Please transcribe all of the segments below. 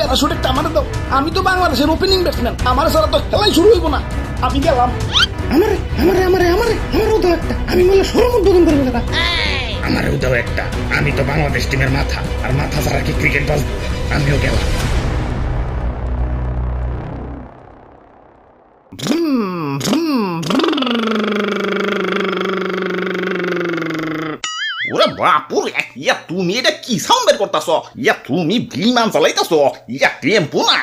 Parachute একটা আমার দাও। আমি তো বাংলাদেশের ওপেনিং ব্যাটসম্যান, আমার ছাড়া তো খেলাই শুরু হইব না। আমি গেলাম। আমারও দাও একটা, আমি বলে সরম উদ্বোধন করবো দাদা। আমারও দাও একটা, আমি তো বাংলাদেশ টিমের মাথা, আর মাথা ছাড়া কি ক্রিকেট বাজবো? আমিও গেলাম। ওরে বাপুরে, ইয়া তুমি এটা কি সাউন্ড বের করতেছ? ইয়া তুমি বিমান চালাইতেছ? ইয়া টেম্পো না?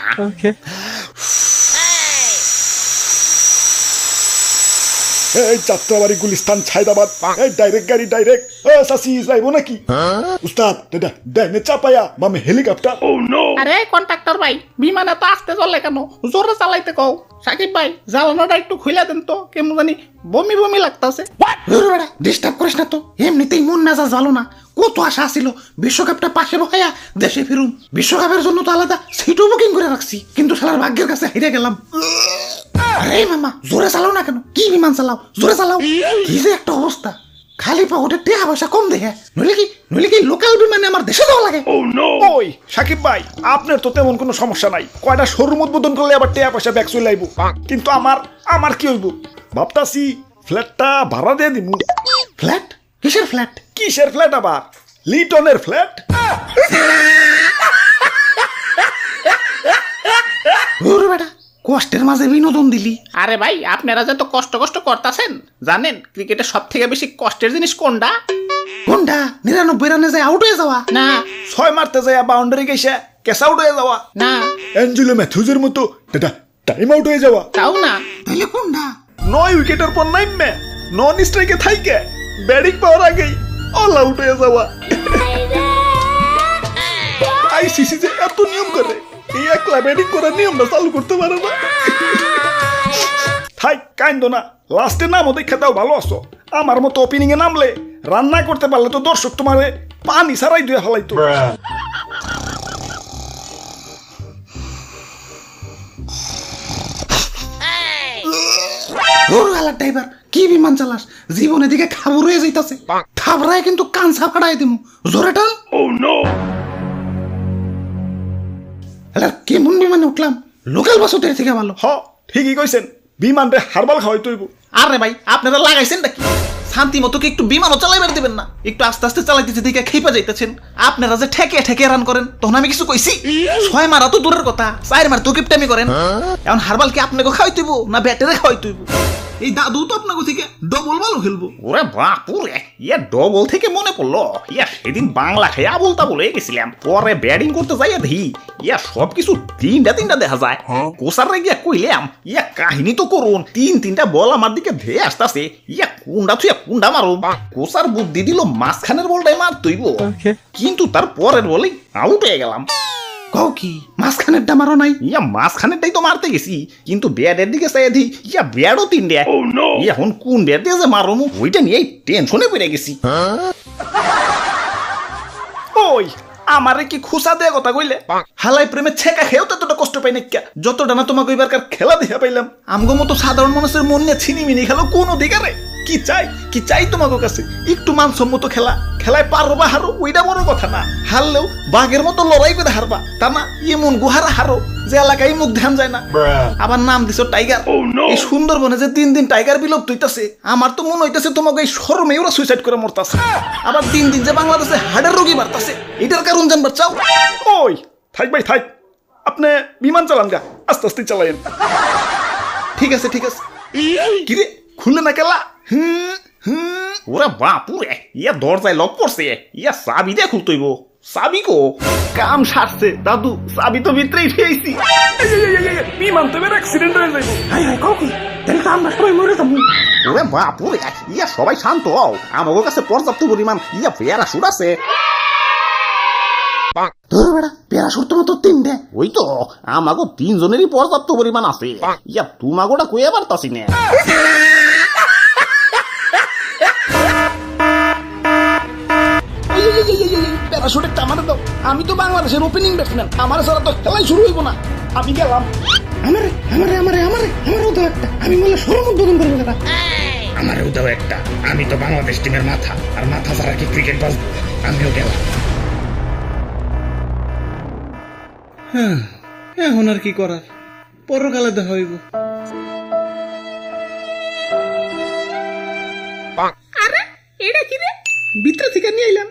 এই যাত্রাবাড়ি গুলিস্তান ছাইদাবাদ, এই ডাইরেক্ট গাড়ি ডাইরেক্ট। সাসি যাইবো নাকি? উস্তাদ দাদা ডাইনে চাপায়া মামে হেলিকপ্টার। আরে কন্ট্রাক্টর ভাই, বিমানে তো আসতে চলে কেন? জোরে চালাইতে কও। সাকিব ভাই, জ্বালানোটা একটু খুলে দেন তো, কেমন জানি বমি বমি লাগতাছে। ডিস্টার্ব করিস না তো, এমনিতেই মন মেজাজ ভালো না। কত আশা ছিল বিশ্বকাপটা পাশে বহাইয়া দেশে ফিরুম, বিশ্বকাপের জন্য তো আলাদা সিটও বুকিং করে রাখছি, কিন্তু শালার ভাগ্যের কাছে হেরে গেলাম। আরে মামা, জোরে চালাও না কেন? কি বিমান চালাও, জোরে চালাও। কি যে একটা অবস্থা, খালি পকেটে টাকা পয়সা কম দেখে, নইলে কি লোকাল বিমানে আমার দেশে যাওয়া লাগে। ওই সাকিব ভাই, আপনার তো তেমন কোনো সমস্যা নাই, কয়টা শোরুম উদ্বোধন করলে আবার টাকা পয়সা ব্যাক চলে আইব। কিন্তু আমার কি হইব ভাবতাছি, ফ্ল্যাটটা ভাড়া দিয়ে দিব। ফ্ল্যাট? কিসের ফ্ল্যাট? কিসের ফ্ল্যাট আবার? লিটনের ফ্ল্যাট। ওরে বেটা, কষ্টের মাঝে বিনোদন দিলি। আরে ভাই, আপনারা যে তো কষ্ট করতেছেন, জানেন ক্রিকেটের সব থেকে বেশি কষ্টের জিনিস কোনটা? কোনটা? 99 রানে যায় আউট হয়ে যাওয়া? না 6 মারতে যায় বাউন্ডারি গেছে ক্যাচ আউট হয়ে যাওয়া? না, অ্যাঞ্জেলো ম্যাথিউজের মতো দাদা টাইম আউট হয়ে যাওয়া? তাও না। তাহলে কোনটা? 9 উইকেটের পর নাইমে নন স্ট্রাইকে থাইকে ব্যাটিং পাওয়ার আগেই অল আউট হয়ে যাওয়া। আইসিসি যে এত নিয়ম করে, এই একলা ব্যাটিং করার নিয়মটা চালু করতে পারে না। থাই কাইন্দ না, লাস্টে নামও দেখে দাও ভালো আছো। আমার মতো ওপেনিং এ নামলে, রান্না করতে পারলে তো দর্শক তোমারে পানি ছাড়াই ধুয়ে ফেলাইতো। ড্রাইভার, কি বিমান চালাস? জীবনের দিকে খাবর হয়ে যাইতাছে। খাবরায় কিন্তু কানসা ফাড়াই দিমু। জোরে টান। কেমন বিমানে উঠলাম? লোকাল বাস ওদের থেকে ভালো। হ ঠিকই কইছেন, বিমানরে হারবাল খাওয়াই তৈব। আরে ভাই, আপনারা লাগাইছেন নাকি? শান্তি মতো কি একটু বিমানও চালাইবার দিবেন না? একটু আস্তে আস্তে চালাইতেছে দিকে খেপা যাইতেছেন। আপনারা যে ঠেকে রান করেন, তখন আমি কিছু কইছি? 6 মারা তো দূরের কথা, 4 মার তো কিপটামি করেন। এখন হারবাল কি আপনাকে খাওয়াই তুইব না ব্যাটারে খাওয়াই তুইব? এই দাদু তো আপনাকে থেকে ডবল বলও খেলবো। ওরে বাপুরে, ইয়া ডবল থেকে মনে পড়লো, ইয়া সেদিন বাংলা খেয়ে আবলতা বলে গেছিলাম, পরে ব্যাটিং করতে যাইয়া দেখি ইয়া সবকিছু তিনটা দেখা যায়। কোসারে গিয়া কইলাম, ইয়া কাহিনী তো করুন, তিনটা বল আমার দিকে ধেয়ে আসতেছে, ইয়া কুন্ডা মারো। কোসার বুদ্ধি দিল মাঝখানের বলটাই মার তুইব, কিন্তু তার পরের বলেই আউট হয়ে গেলাম। কও কি মাঝখানেরটা মারো নাই? ইয়া মাঝখানেরটাই তো মারতে গেছি, কিন্তু ব্যাটের দিকে চাই দি, ইয়া ব্যাটও 3টে। এখন কোন ব্যাট দিয়ে যে মারো ওইটা নিয়ে টেনশনে পড়ে গেছি। ওই আমারে কি খুশা দেয়া কথা কইলে? হালাই প্রেমে ছেকা খেয়েও ততটা কষ্ট পাই না, যতটা না তোমাকে এবারকার খেলা দেখা পাইলাম। আমগো মতো সাধারণ মানুষের মন নিয়ে ছিনিমিনি খেলো কোন অধিকারে? কি চাই তোমাকে কাছে? একটু মানসম্মত খেলা, খেলায় পারো বা হারো ওইটা বড় কথা না। হারলেও বাঘের মতো লড়াই করে হারবা, তা না এমন গুহারা হারো যে এলাকায় মুখ ধ্যান যায় না। আবার নাম দিছো টাইগার। এই সুন্দরবনে যে দিন টাইগার বিলুপ্ত হইতাছে, আমার তো মনে হইতাছে তোমাকে এই শরমে ওরা সুইসাইড করে মরতাছে। আবার দিন যে বাংলাদেশে হার্টের রোগী বাড়তাছে, এটার কারণ জানবার চাও? ওই থাক ভাই থাক, আপনি বিমান চালান গা, আস্তে আস্তে চালাইন। ঠিক আছে কিরে খুললে না কেলা? ওরে বাপুরে, ইয়া দরজায় লক পড়ছে, ইয়া চাবি দিয়ে খুলতইব। চাবি কো? কাম সারছে দাদু, চাবি তো ভিতরেই ফেয়েছি। বিমান তো এবার অ্যাক্সিডেন্ট হয়ে যাইব। তাহলে তো আমরা সবাই মরে যাবো। ওরে বাপুরে, ইয়া সবাই শান্ত হও, আমাদের কাছে পর্যাপ্ত পরিমাণ ইয়া প্যারাশুট আছে। তোর বেড়া প্যারাশুট তো মাত্র 3টে। ওই তো আমাগো 3 জনেরই পর্যাপ্ত পরিমাণ আছে। ইয়া তোমাগোটা কইয়া পারতাছি না। প্যারাশুট একটা আমার দাও। আমি তো বাংলাদেশের ওপেনিং ব্যাটসম্যান, আমার ছাড়া তো খেলাই শুরু হইব না। আমি গেলাম। আমারও দাও একটা, আমি বলে সরম উদ্বোধন করবো দাদা। আমারও দাও একটা, আমি তো বাংলাদেশ টিমের মাথা, আর মাথা ছাড়া কি ক্রিকেট বাজবো? আমিও গেলাম। এখন আর কি করার, পরকালে দেখা হইব। আরে এটা কি রে, ভিতরে থেকে নিয়ে আইলাম।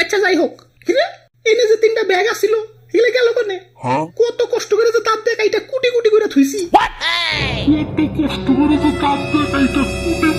আচ্ছা যাই হোক, কি রে এনে যে 3টা ব্যাগ আছিল এগুলো গেল কোনে? কত কষ্ট করে যে তার দেখ এইটা কুটি কুটি করে থুইছি। কত কষ্ট করে তো তার দেখাইটা কুটে